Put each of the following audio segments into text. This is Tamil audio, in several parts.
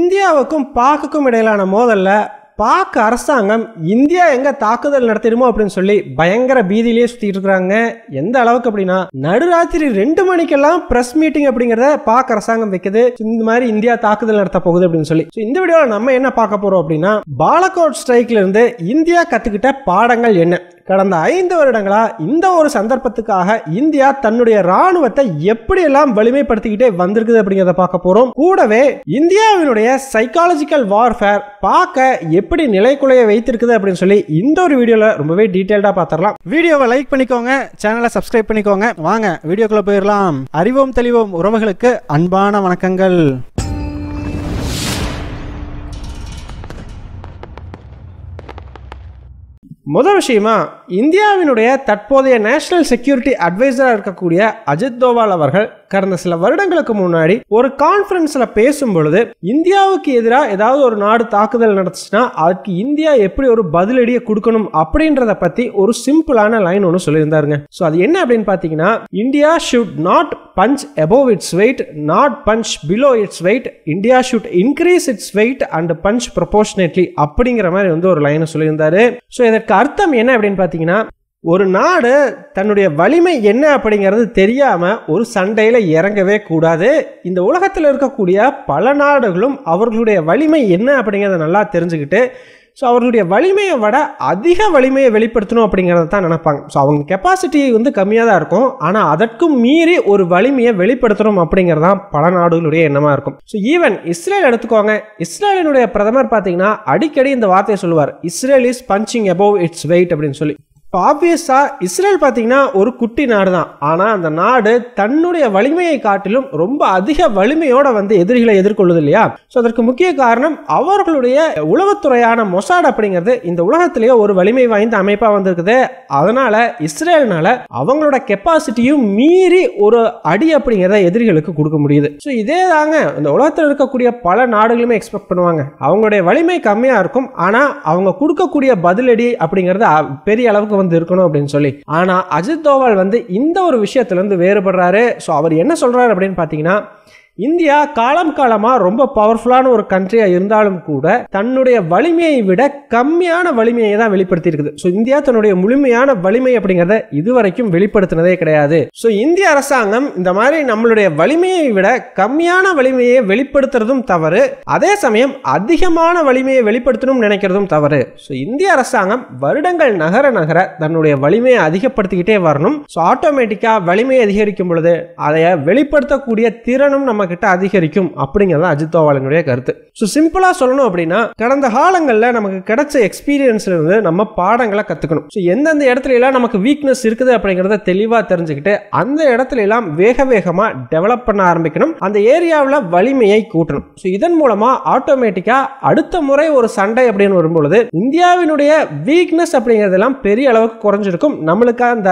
இந்தியாவுக்கும் பாக்குக்கும் இடையிலான மோதல்ல பாக் அரசாங்கம் இந்தியா எங்க தாக்குதல் நடத்திடுமோ அப்படின்னு சொல்லி பயங்கர பீதியிலேயே சுத்திட்டு இருக்காங்க. எந்த அளவுக்கு அப்படின்னா நடுராத்திரி 2 மணிக்கெல்லாம் பிரஸ் மீட்டிங் அப்படிங்கறத பாக் அரசாங்கம் வைக்குது. இந்த மாதிரி இந்தியா தாக்குதல் நடத்த போகுது அப்படின்னு சொல்லி. இந்த வீடியோல நம்ம என்ன பார்க்க போறோம் அப்படின்னா பாலகோட் ஸ்ட்ரைக்ல இருந்து இந்தியா கத்துக்கிட்ட பாடங்கள் என்ன, கடந்த 5 வருடங்களா இந்த ஒரு சந்தர்ப்பத்துக்காக இந்தியா தன்னுடைய ராணுவத்தை எப்படியெல்லாம் வலிமைப்படுத்திக்கிட்டே வந்திருக்குது அப்படிங்கிறத பார்க்க போறோம். கூடவே இந்தியாவினுடைய சைக்காலஜிக்கல் வார்ஃபேர் பார்க்க எப்படி நிலைக்குலைய வைத்திருக்குது அப்படின்னு சொல்லி இந்த ஒரு வீடியோல ரொம்பவே டீடைல்டா பார்த்துடலாம். வீடியோவை லைக் பண்ணிக்கோங்க, சேனலை சப்ஸ்கிரைப் பண்ணிக்கோங்க. வாங்க வீடியோக்குள்ள போயிடலாம். அறிவோம் தெளிவோம் உறவுகளுக்கு அன்பான வணக்கங்கள். முதல் விஷயமா, இந்தியாவினுடைய தற்போதைய நேஷனல் செக்யூரிட்டி அட்வைசரா இருக்கக்கூடிய அஜித் தோவால் அவர்கள் கடந்த சில வருடங்களுக்கு முன்னாடி ஒரு கான்ஃபரன்ஸ்ல பேசும் பொழுது இந்தியாவுக்கு எதிராக ஏதாவது ஒரு நாடு தாக்குதல் நடந்துச்சுன்னா அதுக்கு இந்தியா எப்படி ஒரு பதிலடியை கொடுக்கணும் அப்படின்றத பத்தி ஒரு சிம்பிளான லைன் ஒன்று சொல்லியிருந்தாருங்க. ஸோ அது என்ன அப்படின்னு பார்த்தீங்கன்னா, India should not punch above its weight, not punch below its weight. India should increase its weight and punch proportionately அப்படிங்கிற மாதிரி வந்து ஒரு லைனை சொல்லியிருந்தாரு. ஸோ இதற்கு அர்த்தம் என்ன அப்படின்னு பார்த்தீங்கன்னா, ஒரு நாடு தன்னுடைய வலிமை என்ன அப்படிங்கிறது தெரியாம ஒரு சண்டையில இறங்கவே கூடாது. இந்த உலகத்தில் இருக்கக்கூடிய பல நாடுகளும் அவர்களுடைய வலிமை என்ன அப்படிங்கிறத நல்லா தெரிஞ்சுக்கிட்டு ஸோ அவர்களுடைய வலிமையை விட அதிக வலிமையை வெளிப்படுத்தணும் அப்படிங்கிறத தான் நினைப்பாங்க. ஸோ அவங்க கெப்பாசிட்டி வந்து கம்மியாக தான் இருக்கும், ஆனால் அதற்கும் மீறி ஒரு வலிமையை வெளிப்படுத்தணும் அப்படிங்கிறதான் பல நாடுகளுடைய எண்ணமாக இருக்கும். ஸோ ஈவன் இஸ்ரேல் எடுத்துக்கோங்க, இஸ்ரேலினுடைய பிரதமர் பார்த்தீங்கன்னா அடிக்கடி இந்த வார்த்தையை சொல்லுவார், Israel is punching above its weight அப்படின்னு சொல்லி. இப்போ ஆப்வியஸாக இஸ்ரேல் பார்த்தீங்கன்னா ஒரு குட்டி நாடு தான், ஆனால் அந்த நாடு தன்னுடைய வலிமையை காட்டிலும் ரொம்ப அதிக வலிமையோட வந்து எதிரிகளை எதிர்கொள்ளுது இல்லையா. ஸோ அதற்கு முக்கிய காரணம் அவர்களுடைய உளவுத்துறையான மொசாட் அப்படிங்கிறது இந்த உலகத்திலேயே ஒரு வலிமை வாய்ந்த அமைப்பாக வந்திருக்குது. அதனால இஸ்ரேல்னால அவங்களோட கெப்பாசிட்டியும் மீறி ஒரு அடி அப்படிங்கிறத எதிரிகளுக்கு கொடுக்க முடியுது. ஸோ இதே தாங்க இந்த உலகத்தில் இருக்கக்கூடிய பல நாடுகளுமே எக்ஸ்பெக்ட் பண்ணுவாங்க. அவங்களுடைய வலிமை கம்மியாக இருக்கும், ஆனால் அவங்க கொடுக்கக்கூடிய பதிலடி அப்படிங்கிறது பெரிய அளவுக்கு வந்து இருக்கணும் அப்படின்னு சொல்லி. ஆனா அஜித் தோவால் வந்து இந்த ஒரு விஷயத்துல இருந்து வேறுபடுறாரு. சோ அவர் என்ன சொல்றாரு அப்படின்னு பாத்தீங்கன்னா, இந்தியா காலம் காலமா ரொம்ப பவர்ஃபுல்லான ஒரு கண்ட்ரியா இருந்தாலும் கூட தன்னுடைய வலிமையை விட கம்மியான வலிமையை தான் வெளிப்படுத்தி இருக்குது. ஸோ இந்தியா தன்னுடைய முழுமையான வலிமை அப்படிங்கிறத இதுவரைக்கும் வெளிப்படுத்தினதே கிடையாது. ஸோ இந்திய அரசாங்கம் இந்த மாதிரி நம்மளுடைய வலிமையை விட கம்மியான வலிமையை வெளிப்படுத்துறதும் தவறு, அதே சமயம் அதிகமான வலிமையை வெளிப்படுத்தணும் நினைக்கிறதும் தவறு. ஸோ இந்திய அரசாங்கம் வருடங்கள் நகர நகர தன்னுடைய வலிமையை அதிகப்படுத்திக்கிட்டே வரணும். ஸோ ஆட்டோமேட்டிக்கா வலிமையை அதிகரிக்கும் பொழுது அதை வெளிப்படுத்தக்கூடிய திறனும் நம்ம கிட்ட அதிகரிக்கும் அப்படிங்கிறது அஜித் தோவாலினுடைய கருத்து. ஸோ சிம்பிளா சொல்லணும் அப்படின்னா, கடந்த காலங்களில் நமக்கு கிடைச்ச எக்ஸ்பீரியன்ஸ்ல இருந்து நம்ம பாடங்களை கத்துக்கணும். ஸோ எந்தெந்த இடத்துல எல்லாம் நமக்கு வீக்னஸ் இருக்குது அப்படிங்கிறத தெளிவா தெரிஞ்சுக்கிட்டு அந்த இடத்துல எல்லாம் வேக வேகமா டெவலப் பண்ண ஆரம்பிக்கணும். அந்த ஏரியாவில் வலிமையை கூட்டணும். ஸோ இதன் மூலமா ஆட்டோமேட்டிக்கா அடுத்த முறை ஒரு சண்டை அப்படின்னு வரும்பொழுது இந்தியாவினுடைய வீக்னஸ் அப்படிங்கிறதெல்லாம் பெரிய அளவுக்கு குறைஞ்சிருக்கும், நம்மளுக்கு அந்த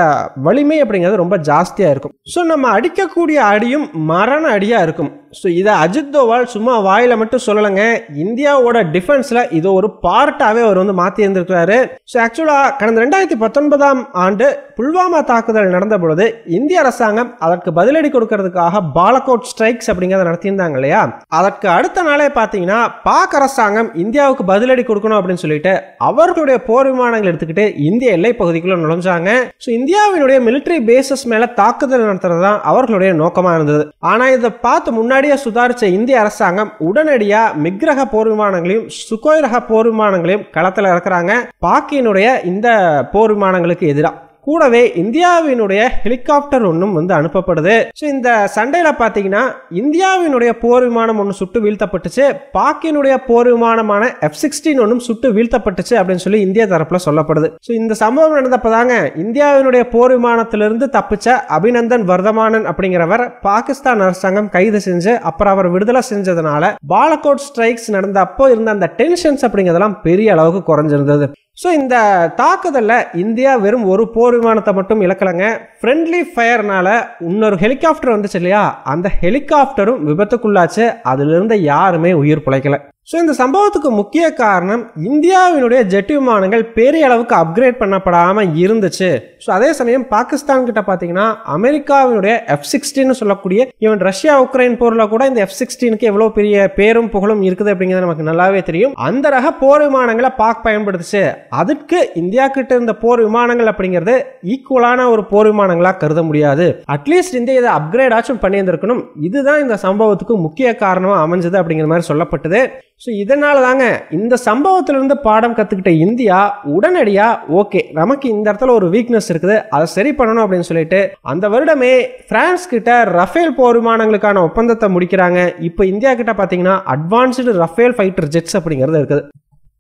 வலிமை அப்படிங்கிறது ரொம்ப ஜாஸ்தியா இருக்கும். ஸோ நம்ம அடிக்கக்கூடிய அடியும் மரண அடியா இருக்கும். ஸோ இதை அஜித் தோவால் சும்மா வாயில மட்டும் சொல்லலைங்க, இந்தியாவோட டிஃபென்ஸ்ல இது ஒரு பார்ட்டாவே அவர் வந்து மாத்தி இருந்திருக்கிறாரு. ஸோ ஆக்சுவலா கடந்த 2019ஆம் ஆண்டு புல்வாமா தாக்குதல் நடந்த பொழுது இந்திய அரசாங்கம் அதற்கு பதிலடி கொடுக்கறதுக்காக பாலகோட் ஸ்ட்ரைக்ஸ் அப்படிங்கிறத நடத்தியிருந்தாங்க இல்லையா. அதற்கு அடுத்த நாளே பார்த்தீங்கன்னா பாக் அரசாங்கம் இந்தியாவுக்கு பதிலடி கொடுக்கணும் அப்படின்னு சொல்லிட்டு அவர்களுடைய போர் விமானங்கள் எடுத்துக்கிட்டு இந்திய எல்லை பகுதிக்குள்ள நுழைஞ்சாங்க. ஸோ இந்தியாவினுடைய மிலிட்டரி பேசஸ் மேல தாக்குதல் நடத்துறது தான் அவர்களுடைய நோக்கமா இருந்தது. ஆனா இதை பார்த்து முன்னாடியே சுதாரிச்ச இந்திய அரசாங்கம் உடனடியா மிக் ரக போர் விமானங்களையும் சுகோய் ரக போர் விமானங்களையும் களத்தில் இறக்குறாங்க பாக்கினுடைய இந்த போர் விமானங்களுக்கு எதிராக. கூடவே இந்தியாவினுடைய ஹெலிகாப்டர் ஒன்றும் வந்து அனுப்பப்படுது. ஸோ இந்த சண்டையில பார்த்தீங்கன்னா இந்தியாவினுடைய போர் விமானம் ஒன்று சுட்டு வீழ்த்தப்பட்டுச்சு, பாக்கினுடைய போர் விமானமான F-16 ஒன்றும் சுட்டு வீழ்த்தப்பட்டுச்சு அப்படின்னு சொல்லி இந்திய தரப்புல சொல்லப்படுது. ஸோ இந்த சம்பவம் நடந்தப்பதாங்க இந்தியாவினுடைய போர் விமானத்திலிருந்து தப்பிச்ச அபிநந்தன் வர்தமானன் அப்படிங்கிறவர் பாகிஸ்தான் அரசாங்கம் கைது செஞ்சு அப்புறம் அவர் விடுதலை செஞ்சதுனால பாலகோட் ஸ்ட்ரைக்ஸ் நடந்த அப்போ இருந்த அந்த டென்ஷன்ஸ் அப்படிங்கிறதெல்லாம் பெரிய அளவுக்கு குறைஞ்சிருந்தது. ஸோ இந்த தாக்குதலில் இந்தியா வெறும் ஒரு போர் விமானத்தை மட்டும் இழக்கலைங்க, ஃப்ரெண்ட்லி ஃபயர்னால இன்னொரு ஹெலிகாப்டர் வந்துச்சு இல்லையா, அந்த ஹெலிகாப்டரும் விபத்துக்குள்ளாச்சு, அதிலிருந்து யாருமே உயிர் பிழைக்கல. ஸோ இந்த சம்பவத்துக்கு முக்கிய காரணம் இந்தியாவினுடைய ஜெட் விமானங்கள் பெரிய அளவுக்கு அப்கிரேட் பண்ணப்படாமல் இருந்துச்சு. ஸோ அதே சமயம் பாகிஸ்தான் கிட்ட பார்த்தீங்கன்னா அமெரிக்காவினுடைய F-16 சொல்லக்கூடிய ஈவன் ரஷ்யா உக்ரைன் போரில் கூட இந்த F-16க்கு எவ்வளோ பெரிய பேரும் புகழும் இருக்குது அப்படிங்கிறது நமக்கு நல்லாவே தெரியும். அந்த ரக போர் விமானங்களை பாக் பயன்படுத்துச்சு. அதுக்கு இந்தியா கிட்ட இருந்த போர் விமானங்கள் அப்படிங்கிறது ஈக்குவலான ஒரு போர் விமானங்களாக கருத முடியாது. அட்லீஸ்ட் இந்தியா இதை அப்கிரேட் ஆச்சும் பண்ணியிருந்திருக்கணும். இதுதான் இந்த சம்பவத்துக்கு முக்கிய காரணமாக அமைஞ்சது அப்படிங்கிற மாதிரி சொல்லப்பட்டது. ஸோ இதனால தாங்க இந்த சம்பவத்திலிருந்து பாடம் கற்றுக்கிட்ட இந்தியா உடனடியாக ஓகே நமக்கு இந்த இடத்துல ஒரு வீக்னஸ் இருக்குது, அதை சரி பண்ணணும் அப்படின்னு சொல்லிட்டு அந்த வருடமே பிரான்ஸ் கிட்ட ரஃபேல் போர் விமானங்களுக்கான ஒப்பந்தத்தை முடிக்கிறாங்க. இப்போ இந்தியா கிட்ட பார்த்தீங்கன்னா அட்வான்ஸ்டு ரஃபேல் ஃபைட்டர் ஜெட்ஸ் அப்படிங்கிறது இருக்குது.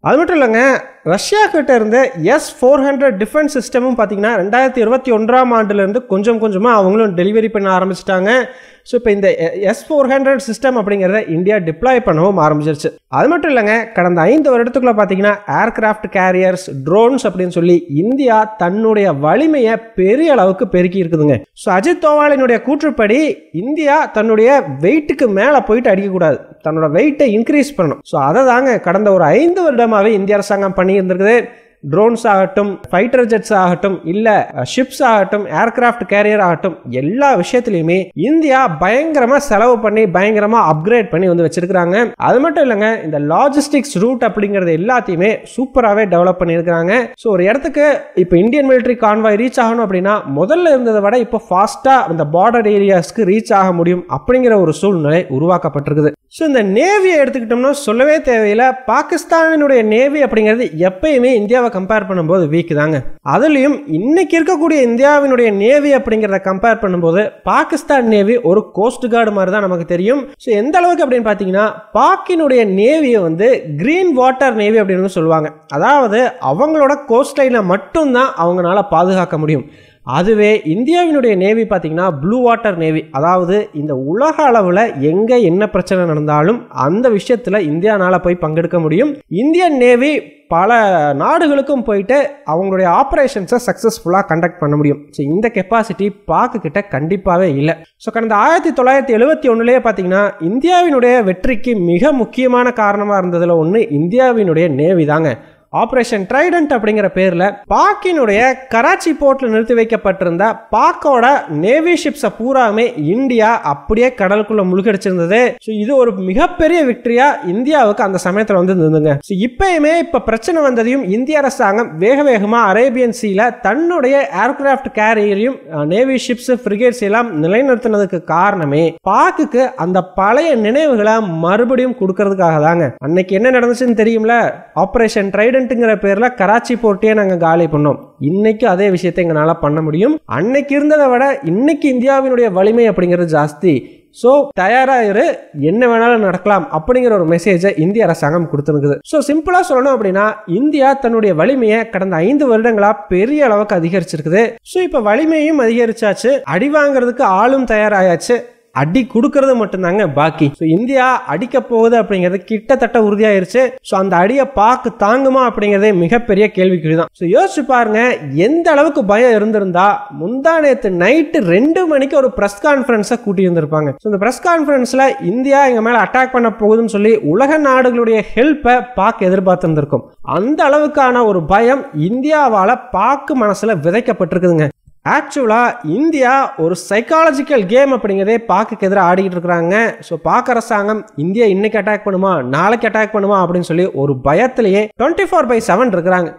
அது மட்டும் இல்லைங்க, ரஷ்யா கிட்ட இருந்து S-400 டிஃபென்ஸ் சிஸ்டமும் பார்த்தீங்கன்னா 2021ஆம் ஆண்டுலேருந்து கொஞ்சம் கொஞ்சமாக அவங்களும் டெலிவரி பண்ண ஆரம்பிச்சிட்டாங்க. ஸோ இப்போ இந்த S-400 சிஸ்டம் அப்படிங்கிறத இந்தியா டிப்ளாய் பண்ணவும் ஆரம்பிச்சிருச்சு. அது மட்டும் இல்லைங்க, கடந்த 5 வருடத்துக்குள்ள பார்த்தீங்கன்னா ஏர்கிராஃப்ட் கேரியர்ஸ், ட்ரோன்ஸ் அப்படின்னு சொல்லி இந்தியா தன்னுடைய வலிமையை பெரிய அளவுக்கு பெருக்கி இருக்குதுங்க. ஸோ அஜித் தோவாலினுடைய கூற்றுப்படி இந்தியா தன்னுடைய வெயிட்டுக்கு மேலே போயிட்டு அடிக்கக்கூடாது, தன்னோட வெயிட்டை இன்க்ரீஸ் பண்ணணும். ஸோ அதை தாங்க கடந்த ஒரு 5 வருடமாகவே இந்திய அரசாங்கம் பண்ணி இருந்திருக்குது. ட்ரோன்ஸ் ஆகட்டும், ஃபைட்டர் ஜெட்ஸ் ஆகட்டும், இல்ல ஷிப்ஸ் ஆகட்டும், ஏர்கிராஃப்ட் கேரியர் ஆகட்டும், எல்லா விஷயத்திலையுமே இந்தியா பயங்கரமா செலவு பண்ணி பயங்கரமா அப்கிரேட் பண்ணி வந்து வச்சிருக்காங்க. அது மட்டும் இல்லைங்க, இந்த லாஜிஸ்டிக்ஸ் ரூட் அப்படிங்கிறது எல்லாத்தையுமே சூப்பராகவே டெவலப் பண்ணியிருக்காங்க. ஸோ ஒரு இடத்துக்கு இப்போ இந்தியன் மிலிட்டரி கான்வாய் ரீச் ஆகணும் அப்படின்னா முதல்ல இருந்ததை விட இப்போ ஃபாஸ்டா அந்த பார்டர் ஏரியாஸ்க்கு ரீச் ஆக முடியும் அப்படிங்கிற ஒரு சூழ்நிலை உருவாக்கப்பட்டிருக்குது. ஸோ இந்த நேவியை எடுத்துக்கிட்டோம்னா சொல்லவே தேவையில்லை. பாகிஸ்தானினுடைய நேவி அப்படிங்கிறது எப்பயுமே இந்தியாவை கம்பேர் பண்ணும்போது வீக் தாங்க. அதுலயும் இன்னைக்கு இருக்கக்கூடிய இந்தியாவினுடைய நேவி அப்படிங்கிறத கம்பேர் பண்ணும்போது பாகிஸ்தான் நேவி ஒரு கோஸ்ட் கார்டு மாதிரி தான் நமக்கு தெரியும். ஸோ எந்த அளவுக்கு அப்படின்னு பார்த்தீங்கன்னா பாக்கினுடைய நேவியை வந்து கிரீன் வாட்டர் நேவி அப்படின்னு சொல்லுவாங்க. அதாவது அவங்களோட கோஸ்ட் லைனை மட்டும்தான் அவங்களால பாதுகாக்க முடியும். அதுவே இந்தியாவினுடைய நேவி பார்த்தீங்கன்னா ப்ளூ வாட்டர் நேவி. அதாவது இந்த உலக அளவில் எங்கே என்ன பிரச்சனை நடந்தாலும் அந்த விஷயத்தில் இந்தியானால போய் பங்கெடுக்க முடியும். இந்தியன் நேவி பல நாடுகளுக்கும் போயிட்டு அவங்களுடைய ஆப்ரேஷன்ஸை சக்ஸஸ்ஃபுல்லாக கண்டக்ட் பண்ண முடியும். ஸோ இந்த கெப்பாசிட்டி பாக்கிட்ட கண்டிப்பாகவே இல்லை. ஸோ கடந்த 1971 பார்த்தீங்கன்னா இந்தியாவினுடைய வெற்றிக்கு மிக முக்கியமான காரணமாக இருந்ததில் ஒன்று இந்தியாவினுடைய நேவி தாங்க. ஆபரேஷன் ட்ரைடன்ட் அப்படிங்கிற பேர்ல பாக்கினுடைய கராச்சி போர்ட்ல நிறுத்தி வைக்கப்பட்டிருந்த பாக்கோட நேவி ஷிப்ஸை பூராமே இந்தியா அப்படியே கடலுக்குள்ள முழுகடிச்சிருந்தது. இது ஒரு மிகப்பெரிய விக்டரியா இந்தியாவுக்கு அந்த சமயத்துல வந்து இருந்ததுங்க. இப்பயுமே இப்ப பிரச்சனை வந்ததையும் இந்திய அரசாங்கம் வேக வேகமா அரேபியன் சீல தன்னுடைய ஏர்கிராஃப்ட் கேரியரையும் நேவி ஷிப்ஸ் ஃப்ரிகேட்ஸ் எல்லாம் நிலைநிறுத்தினதுக்கு காரணமே பாக்குக்கு அந்த பழைய நினைவுகளை மறுபடியும் கொடுக்கறதுக்காக தாங்க. அன்னைக்கு என்ன நடந்துச்சுன்னு தெரியும்ல, ஆபரேஷன் ட்ரைடன்ட் பேர்ல கராச்சி போர்ட்டையே நாங்க காலி பண்ணோம். இன்னைக்கு அதே விஷயத்தை எங்களால பண்ண முடியும். அன்னைக்கு இருந்ததை விட இன்னைக்கு இந்தியாவினுடைய வலிமை அப்படிங்கிறது ஜாஸ்தி. சோ தயாராயிரு, என்ன வேணாலும் நடக்கலாம் அப்படிங்கிற ஒரு மெசேஜை இந்திய அரசாங்கம் கொடுத்துருக்குது. சோ சிம்பிளா சொல்லணும் அப்படின்னா இந்தியா தன்னுடைய வலிமையை கடந்த 5 வருடங்களா பெரிய அளவுக்கு அதிகரிச்சிருக்குது. சோ இப்ப வலிமையும் அதிகரிச்சாச்சு, அடி வாங்குறதுக்கு ஆளும் தயாராயாச்சு, அடி கொடுக்கறது மட்டும்தாங்க பாக்கி. இந்தியா அடிக்க போகுது அப்படிங்கிறது கிட்டத்தட்ட உறுதியாயிருச்சு. அந்த அடியை பாக்கு தாங்குமா அப்படிங்கறதே மிகப்பெரிய கேள்விக்குறிதான். யோசிச்சு பாருங்க, எந்த அளவுக்கு பயம் இருந்திருந்தா முந்தா நேத்து நைட்டு 2 மணிக்கு ஒரு பிரஸ் கான்ஃபரன்ஸை கூட்டி இருந்திருப்பாங்க. இந்த பிரஸ் கான்ஃபரன்ஸ்ல இந்தியா எங்க மேல அட்டாக் பண்ண போகுதுன்னு சொல்லி உலக நாடுகளுடைய ஹெல்ப்பை பாக் எதிர்பார்த்து இருந்திருக்கும். அந்த அளவுக்கான ஒரு பயம் இந்தியாவால பாக்கு மனசுல விதைக்கப்பட்டிருக்குதுங்க. ஆக்சுவலா இந்தியா ஒரு சைக்காலஜிக்கல் கேம் அப்படிங்கிறதே பாக்குக்கு எதிராக ஆடிக்கிட்டு இருக்கிறாங்க. பாக் அரசாங்கம் இந்தியா இன்னைக்கு அட்டாக் பண்ணுமா நாளைக்கு அட்டாக் பண்ணுமா அப்படின்னு சொல்லி ஒரு பயத்திலேயே 24/7 இருக்கிறாங்க.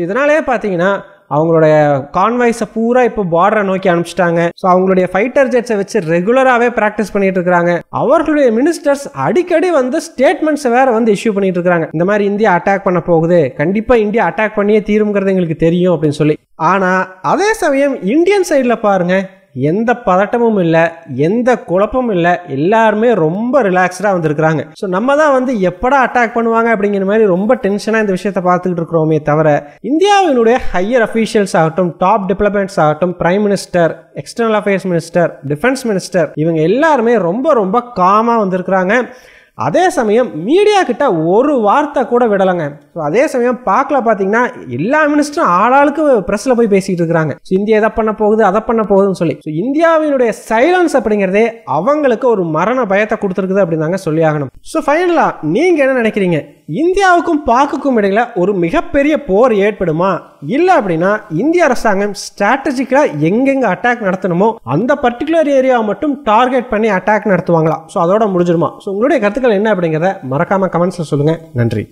இதனாலே பாத்தீங்கன்னா அவங்களுடைய கான்வாய்ஸை பூரா இப்போ பார்டரை நோக்கி அனுப்பிச்சிட்டாங்க. அவங்களுடைய ஃபைட்டர் ஜெட்ஸை வச்சு ரெகுலராகவே ப்ராக்டிஸ் பண்ணிட்டு இருக்காங்க. அவர்களுடைய மினிஸ்டர்ஸ் அடிக்கடி வந்து ஸ்டேட்மெண்ட்ஸை வேற வந்து இஷ்யூ பண்ணிட்டு இருக்காங்க. இந்த மாதிரி இந்தியா அட்டாக் பண்ண போகுது, கண்டிப்பா இந்தியா அட்டாக் பண்ணியே தீருங்கிறது எங்களுக்கு தெரியும் அப்படின்னு சொல்லி. ஆனா அதே சமயம் இந்தியன் சைட்ல பாருங்க, எந்த பதட்டமும் இல்ல, எந்த குழப்பமும் இல்ல, எல்லாருமே ரொம்ப ரிலாக்ஸ்டா வந்திருக்காங்க. நம்ம தான் வந்து எப்படா அட்டாக் பண்ணுவாங்க அப்படிங்கிற மாதிரி ரொம்ப டென்ஷனா இந்த விஷயத்தை பார்த்துக்கிட்டு இருக்கிறோமே தவிர இந்தியாவினுடைய ஹையர் அஃபீஷியல்ஸ் ஆகட்டும், டாப் டிப்ளமேட்ஸ் ஆகட்டும், prime minister, external affairs minister, defence minister, இவங்க எல்லாருமே ரொம்ப ரொம்ப காமா வந்திருக்கிறாங்க. அதே சமயம் மீடியா கிட்ட ஒரு வார்த்தை கூட விடலைங்க. அதே சமயம் பார்க்கல பார்த்தீங்கன்னா எல்லா மினிஸ்டரும் ஆளாளுக்கு பிரஸ்ல போய் பேசிட்டு இருக்கிறாங்க. இந்தியா எதை பண்ண போகுது அதை பண்ண போகுதுன்னு சொல்லி. இந்தியாவினுடைய சைலன்ஸ் அப்படிங்கிறதே அவங்களுக்கு ஒரு மரண பயத்தை கொடுத்துருக்குது அப்படின்னு சொல்லி ஆகணும். ஸோ ஃபைனலா நீங்க என்ன நினைக்கிறீங்க? இந்தியாவுக்கும் பாக்குக்கும் இடையில ஒரு மிகப்பெரிய போர் ஏற்படுமா, இல்ல அப்படின்னா இந்திய அரசாங்கம் ஸ்ட்ராட்டஜிக்கா எங்கெங்க அட்டாக் நடத்தணுமோ அந்த பர்டிகுலர் ஏரியாவை மட்டும் டார்கெட் பண்ணி அட்டாக் நடத்துவாங்களா? ஸோ அதோட முடிஞ்சிருமா? ஸோ உங்களுடைய கருத்துக்கள் என்ன அப்படிங்கிறத மறக்காம கமெண்ட்ஸ்ல சொல்லுங்க. நன்றி.